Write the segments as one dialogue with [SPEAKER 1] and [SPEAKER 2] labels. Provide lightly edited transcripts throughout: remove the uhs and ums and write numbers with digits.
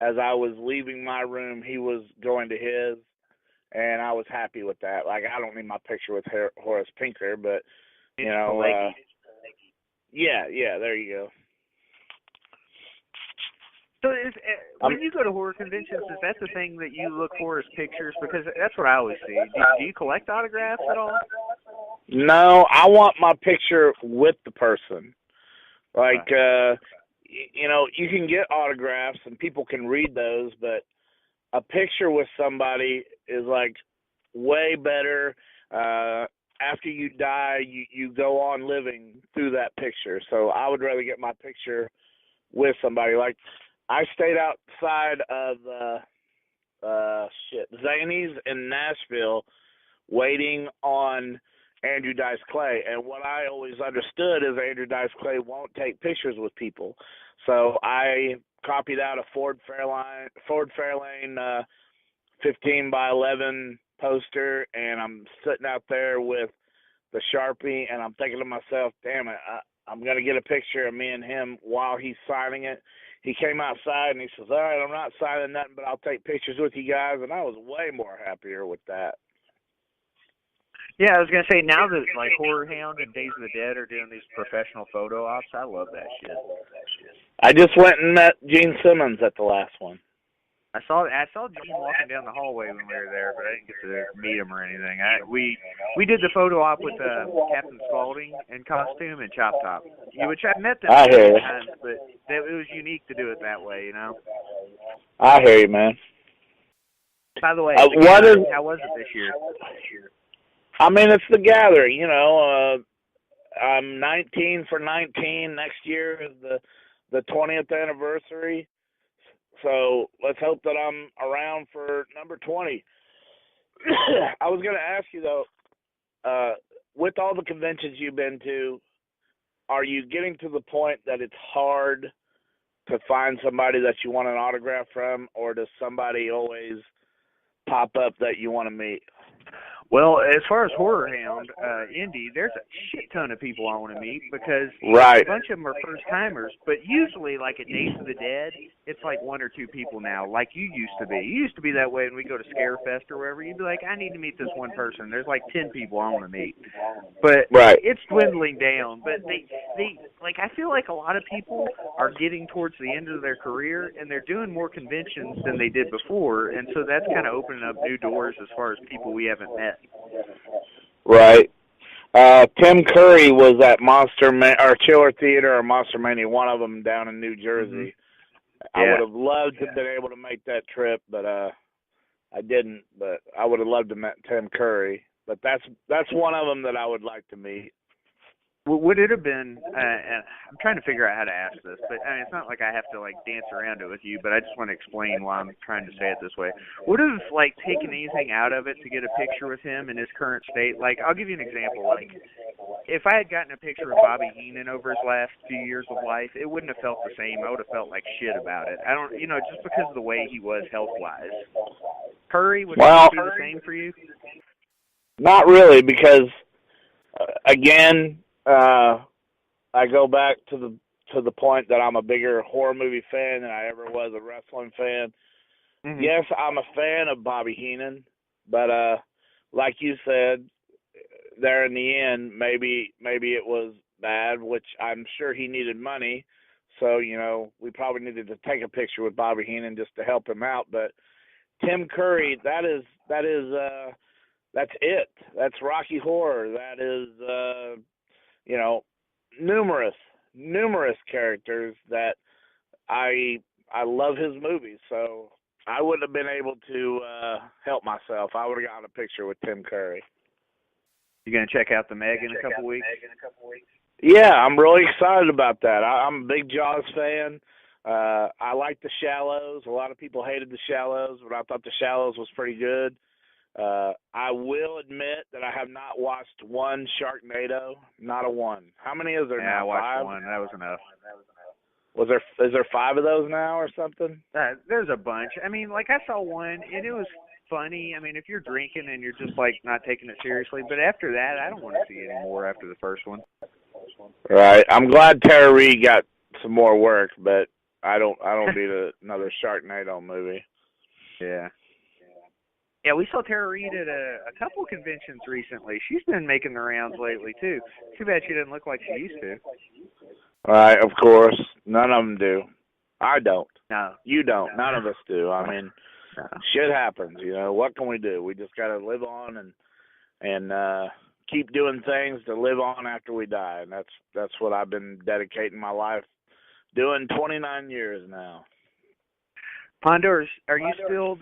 [SPEAKER 1] as I was leaving my room, he was going to his, and I was happy with that. Like, I don't need my picture with Horace Pinker, but you
[SPEAKER 2] It's
[SPEAKER 1] know,
[SPEAKER 2] Pileggi.
[SPEAKER 1] yeah, there you go.
[SPEAKER 2] So when you go to horror conventions, is that the thing that you look for as pictures? Because that's what I always see. Do you collect autographs at all?
[SPEAKER 1] No, I want my picture with the person. Like, you know, you can get autographs and people can read those, but a picture with somebody is like way better. After you die, you go on living through that picture. So I would rather get my picture with somebody. Like, I stayed outside of Zany's in Nashville waiting on Andrew Dice Clay, and what I always understood is Andrew Dice Clay won't take pictures with people. So I copied out a Ford Fairlane 15 by 11 poster, and I'm sitting out there with the Sharpie, and I'm thinking to myself, damn it, I'm going to get a picture of me and him while he's signing it. He came outside, and he says, all right, I'm not signing nothing, but I'll take pictures with you guys, and I was way more happier with that.
[SPEAKER 2] Yeah, I was going to say, now that like Horror Hound and Days of the Dead are doing these professional photo ops, I love that shit.
[SPEAKER 1] I just went and met Gene Simmons at the last one.
[SPEAKER 2] I saw Gene walking down the hallway when we were there, but I didn't get to meet him or anything. We did the photo op with Captain Spaulding in costume and Chop Top, which I've met them
[SPEAKER 1] I hear you.
[SPEAKER 2] times, but it was unique to do it that way, you know.
[SPEAKER 1] I hear you, man.
[SPEAKER 2] By the way, how was it this year?
[SPEAKER 1] I mean, it's the gathering, you know. I'm 19 for 19. Next year is the 20th anniversary. So let's hope that I'm around for number 20. I was going to ask you, though, with all the conventions you've been to, are you getting to the point that it's hard to find somebody that you want an autograph from, or does somebody always pop up that you want to meet?
[SPEAKER 2] Well, as far as Horror Hound, Indy, there's a shit ton of people I want to meet because
[SPEAKER 1] right.
[SPEAKER 2] A bunch of them are first-timers, but usually, like at Days of the Dead, it's like one or two people now, like you used to be. You used to be that way when we go to Scarefest or wherever. You'd be like, I need to meet this one person. There's like 10 people I want to meet. But
[SPEAKER 1] right.
[SPEAKER 2] It's dwindling down. But they like, I feel like a lot of people are getting towards the end of their career, and they're doing more conventions than they did before, and so that's kind of opening up new doors as far as people we haven't met.
[SPEAKER 1] Right. Tim Curry was at or Chiller Theater or Monster Mania, one of them down in New Jersey.
[SPEAKER 2] Mm-hmm. Yeah.
[SPEAKER 1] I would have loved to have been able to make that trip, but I didn't. But I would have loved to meet Tim Curry. But that's one of them that I would like to meet.
[SPEAKER 2] Would it have been, and I'm trying to figure out how to ask this, but I mean, it's not like I have to like dance around it with you, but I just want to explain why I'm trying to say it this way. Would it have like taken anything out of it to get a picture with him in his current state? Like, I'll give you an example. Like, if I had gotten a picture of Bobby Heenan over his last few years of life, it wouldn't have felt the same. I would have felt like shit about it. I don't, just because of the way he was health-wise. Curry, would it be the same for you?
[SPEAKER 1] Not really, because again, I go back to the point that I'm a bigger horror movie fan than I ever was a wrestling fan. Mm-hmm. Yes, I'm a fan of Bobby Heenan, but like you said, there in the end, maybe it was bad, which I'm sure he needed money. So, we probably needed to take a picture with Bobby Heenan just to help him out. But Tim Curry, that's it. That's Rocky Horror. That is, numerous characters that I love his movies. So I wouldn't have been able to help myself. I would have gotten a picture with Tim Curry.
[SPEAKER 2] You going to check out the Meg in a couple weeks?
[SPEAKER 1] Yeah, I'm really excited about that. I'm a big Jaws fan. I like The Shallows. A lot of people hated The Shallows, but I thought The Shallows was pretty good. I will admit that I have not watched one Sharknado, not a one. How many is there now?
[SPEAKER 2] I watched
[SPEAKER 1] 5?
[SPEAKER 2] one. That was enough.
[SPEAKER 1] Is there 5 of those now or something?
[SPEAKER 2] There's a bunch. I mean, like I saw one, and it was funny. I mean, if you're drinking and you're just like not taking it seriously, but after that, I don't want to see any more after the first one.
[SPEAKER 1] Right. I'm glad Tara Reid got some more work, but I don't need another Sharknado movie.
[SPEAKER 2] Yeah. Yeah, we saw Tara Reid at a couple conventions recently. She's been making the rounds lately too. Too bad she doesn't look like she used to.
[SPEAKER 1] Right, of course. None of them do. I don't.
[SPEAKER 2] No.
[SPEAKER 1] You don't. None of us do. I mean,
[SPEAKER 2] No.
[SPEAKER 1] shit happens. What can we do? We just got to live on and keep doing things to live on after we die, and that's what I've been dedicating my life doing 29 years now.
[SPEAKER 2] Pondo, are you still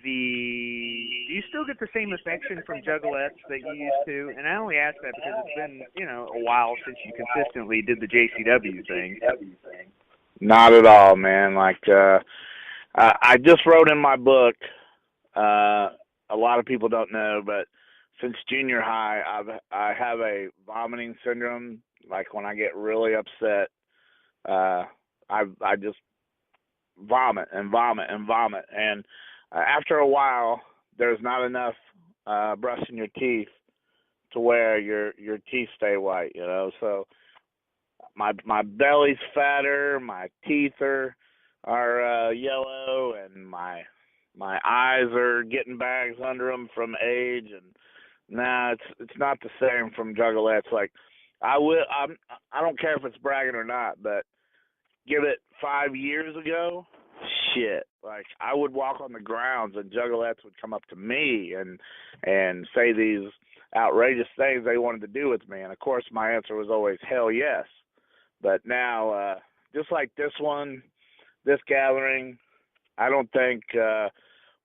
[SPEAKER 2] do you still get the same affection from juggalettes that you used to? And I only ask that because it's been, a while since you consistently did the JCW thing.
[SPEAKER 1] Not at all, man. Like, I just wrote in my book, a lot of people don't know, but since junior high, I have a vomiting syndrome. Like, when I get really upset, I just vomit and vomit and vomit. And after a while, there's not enough brushing your teeth to where your teeth stay white, So my belly's fatter, my teeth are yellow, and my eyes are getting bags under them from age. And it's not the same from juggalettes. Like, I don't care if it's bragging or not, but give it 5 years ago, shit. Like, I would walk on the grounds and juggalettes would come up to me and say these outrageous things they wanted to do with me. And of course my answer was always hell yes. But now, just like this gathering, I don't think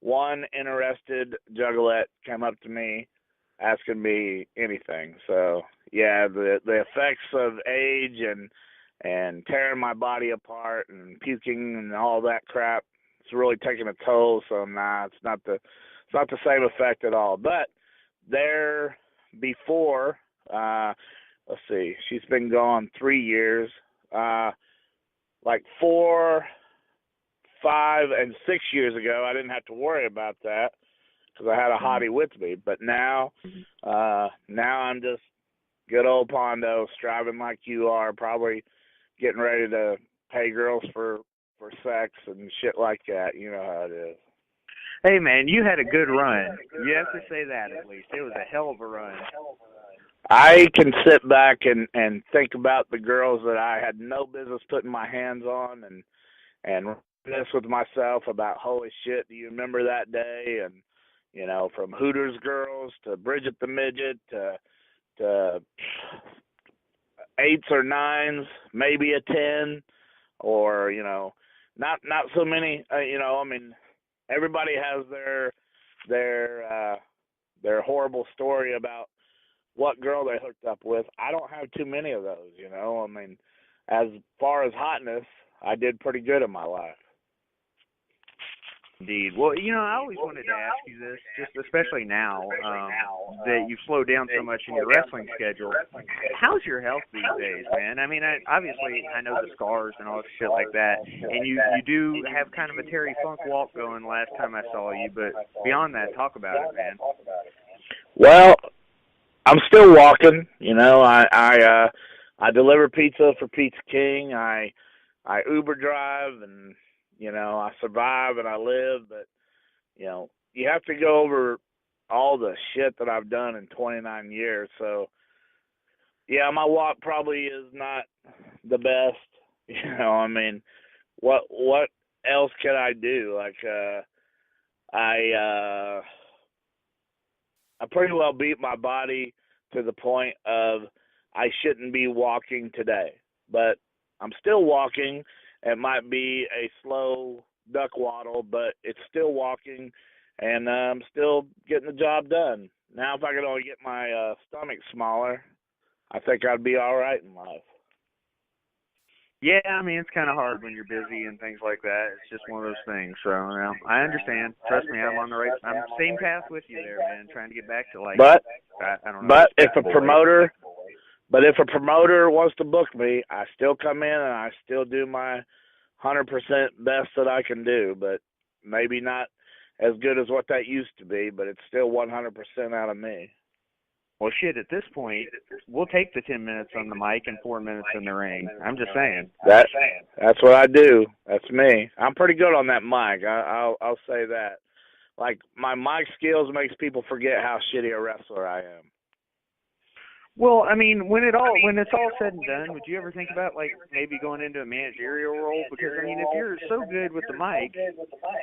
[SPEAKER 1] one interested juggalette came up to me asking me anything. So yeah, the effects of age and tearing my body apart and puking and all that crap, it's really taking a toll. So it's not the same effect at all. But there before, let's see, she's been gone 3 years. Like 4, 5, and 6 years ago, I didn't have to worry about that because I had a hottie with me. But now I'm just good old Pondo, striving like you are, probably getting ready to pay girls for sex and shit like that. You know how it is.
[SPEAKER 2] Hey, man, you had a good run. You have to say that at least. It was a hell of a run.
[SPEAKER 1] I can sit back and think about the girls that I had no business putting my hands on and reminisce with myself about, holy shit, do you remember that day? And, from Hooters girls to Bridget the Midget to 8s or 9s, maybe a 10, or, not so many, I mean, everybody has their horrible story about what girl they hooked up with. I don't have too many of those, I mean, as far as hotness, I did pretty good in my life.
[SPEAKER 2] Indeed. Well, I always wanted to ask you this, just especially now that you've slowed down so much in your wrestling schedule. How's your health these days, man? I mean, I know the scars and all this shit like that, and you do have kind of a Terry Funk walk going last time I saw you, but beyond that, talk about it, man.
[SPEAKER 1] Well, I'm still walking. I deliver pizza for Pizza King. I Uber drive, and I survive and I live. But you have to go over all the shit that I've done in 29 years. So yeah, my walk probably is not the best. I mean, what else can I do? Like, I pretty well beat my body to the point of I shouldn't be walking today. But I'm still walking. It might be a slow duck waddle, but it's still walking, and I'm still getting the job done. Now, if I could only get my stomach smaller, I think I'd be all right in life.
[SPEAKER 2] Yeah, I mean, it's kind of hard when you're busy and things like that. It's just one of those things. So, I understand. Trust me, I'm on the same path with you there, man, trying to get back to, like,
[SPEAKER 1] but,
[SPEAKER 2] I don't know.
[SPEAKER 1] But if a promoter wants to book me, I still come in and I still do my 100% best that I can do, but maybe not as good as what that used to be, but it's still 100% out of me.
[SPEAKER 2] Well, shit, at this point, we'll take the 10 minutes on the mic and 4 minutes in the ring. I'm just saying.
[SPEAKER 1] That's what I do. That's me. I'm pretty good on that mic. I'll say that. Like, my mic skills makes people forget how shitty a wrestler I am.
[SPEAKER 2] Well, I mean, when it's all said and done, would you ever think about, like, maybe going into a managerial role? Because, I mean, if you're so good with the mic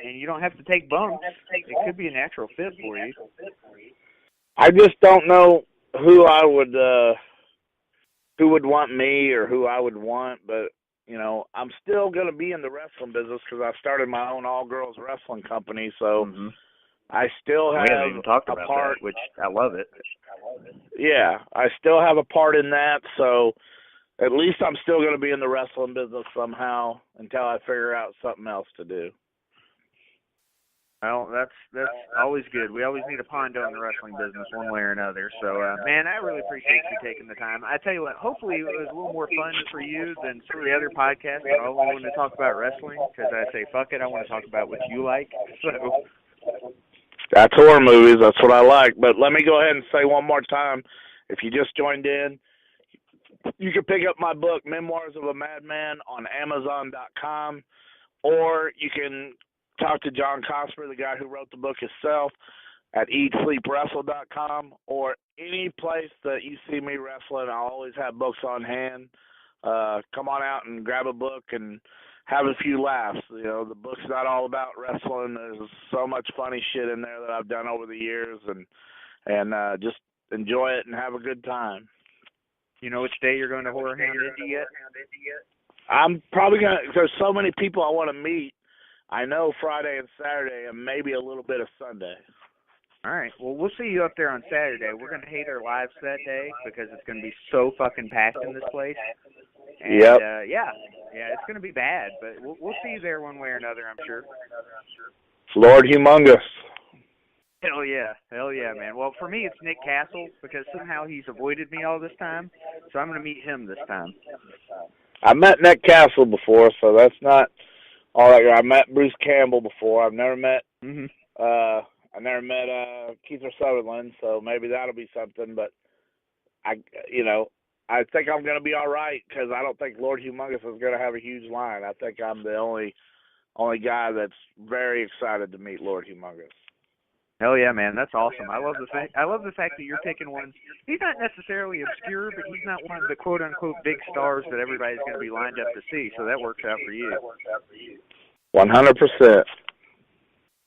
[SPEAKER 2] and you don't have to take bumps, it could be a natural fit for you.
[SPEAKER 1] I just don't know who would want me or who I would want, but, you know, I'm still going to be in the wrestling business because I started my own all-girls wrestling company, so I still have
[SPEAKER 2] we haven't even talked about
[SPEAKER 1] part,
[SPEAKER 2] that, which I love it.
[SPEAKER 1] Yeah, I still have a part in that, so at least I'm still going to be in the wrestling business somehow until I figure out something else to do.
[SPEAKER 2] Well, that's always good. We always need a Pondo in the wrestling business one way or another. So, man, I really appreciate you taking the time. I tell you what, hopefully it was a little more fun for you than some of the other podcasts that only want to talk about wrestling, because I say, fuck it, I want to talk about what you like. So
[SPEAKER 1] that's horror movies. That's what I like. But let me go ahead and say one more time, if you just joined in, you can pick up my book, Memoirs of a Madman, on Amazon.com, or you can talk to John Cosper, the guy who wrote the book himself, at EatSleepWrestle.com, or any place that you see me wrestling. I'll always have books on hand. Come on out and grab a book and have a few laughs. You know, the book's not all about wrestling. There's so much funny shit in there that I've done over the years, and just enjoy it and have a good time.
[SPEAKER 2] You know which day you're going to Horror Hound Indy yet?
[SPEAKER 1] I'm probably going to, there's so many people I want to meet. I know Friday and Saturday and maybe a little bit of Sunday.
[SPEAKER 2] All right. Well, we'll see you up there on Saturday. We're going to hate our lives that day because it's going to be so fucking packed in this place. And,
[SPEAKER 1] yep.
[SPEAKER 2] Yeah, it's going to be bad, but we'll see you there one way or another, I'm sure.
[SPEAKER 1] Lord Humongous.
[SPEAKER 2] Hell yeah, man. Well, for me, it's Nick Castle because somehow he's avoided me all this time, so I'm going to meet him this time.
[SPEAKER 1] I met Nick Castle before, so that's not all that good. I met Bruce Campbell before. I've never met Keith Sutherland, so maybe that'll be something. But I think I'm going to be all right because I don't think Lord Humongous is going to have a huge line. I think I'm the only guy that's very excited to meet Lord Humongous.
[SPEAKER 2] Hell yeah, man, that's awesome. I love the fact that you're picking one. He's not necessarily obscure, but he's not one of the quote unquote big stars that everybody's going to be lined up to see. So that works out for you.
[SPEAKER 1] 100%.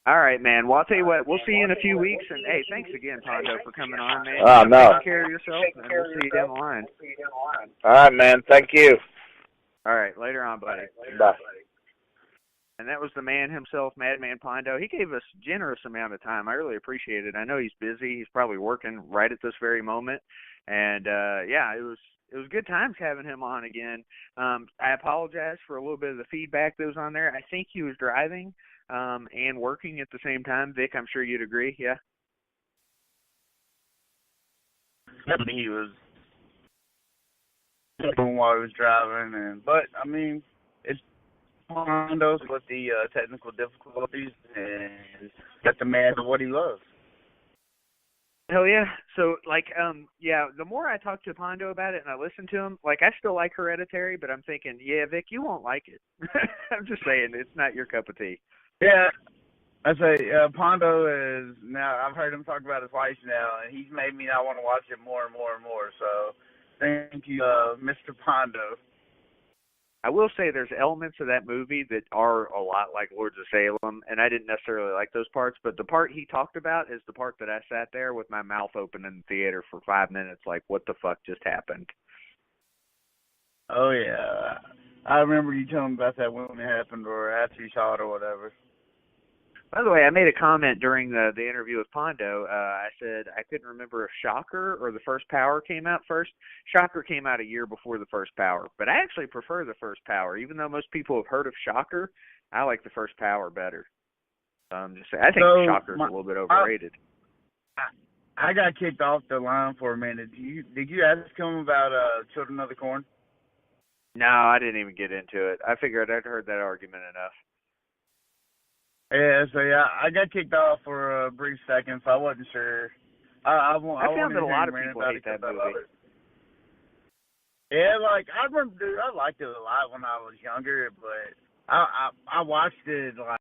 [SPEAKER 2] All right, man. Well, I'll tell you what. We'll see you in a few weeks. And hey, thanks again, Pondo, for coming on, man.
[SPEAKER 1] Oh no.
[SPEAKER 2] Take care of yourself, and we'll see you down the line.
[SPEAKER 1] All right, man. Thank you.
[SPEAKER 2] All right, later on, buddy.
[SPEAKER 1] Bye.
[SPEAKER 2] And that was the man himself, Madman Pondo. He gave us a generous amount of time. I really appreciate it. I know he's busy. He's probably working right at this very moment. And, yeah, it was good times having him on again. I apologize for a little bit of the feedback that was on there. I think he was driving and working at the same time. Vic, I'm sure you'd agree, yeah?
[SPEAKER 3] He was while he was driving, but I mean, it's Pondo's with the technical difficulties, and that's the man for what he loves.
[SPEAKER 2] Hell yeah. So, like, the more I talk to Pondo about it and I listen to him, like, I still like Hereditary, but I'm thinking, yeah, Vic, you won't like it. I'm just saying, it's not your cup of tea.
[SPEAKER 3] Yeah. I say, Pondo is, now, I've heard him talk about his wife now, and he's made me not want to watch it more and more and more, so thank you, Mr. Pondo.
[SPEAKER 2] I will say there's elements of that movie that are a lot like Lords of Salem, and I didn't necessarily like those parts, but the part he talked about is the part that I sat there with my mouth open in the theater for 5 minutes, like, what the fuck just happened?
[SPEAKER 3] Oh, yeah. I remember you telling me about that when it happened or after you saw it or whatever.
[SPEAKER 2] By the way, I made a comment during the interview with Pondo. I said I couldn't remember if Shocker or the First Power came out first. Shocker came out a year before the First Power, but I actually prefer the First Power. Even though most people have heard of Shocker, I like the First Power better. Just saying, I think Shocker's a little bit overrated.
[SPEAKER 3] I got kicked off the line for a minute. Did you ask him about Children of the Corn?
[SPEAKER 2] No, I didn't even get into it. I figured I'd heard that argument enough.
[SPEAKER 3] Yeah, so I got kicked off for a brief second, so I wasn't sure I
[SPEAKER 2] found that a lot of
[SPEAKER 3] rant
[SPEAKER 2] people
[SPEAKER 3] about
[SPEAKER 2] hate
[SPEAKER 3] it 'cause
[SPEAKER 2] that
[SPEAKER 3] I love
[SPEAKER 2] movie.
[SPEAKER 3] it. Yeah, like I remember, dude, I liked it a lot when I was younger, but I watched it like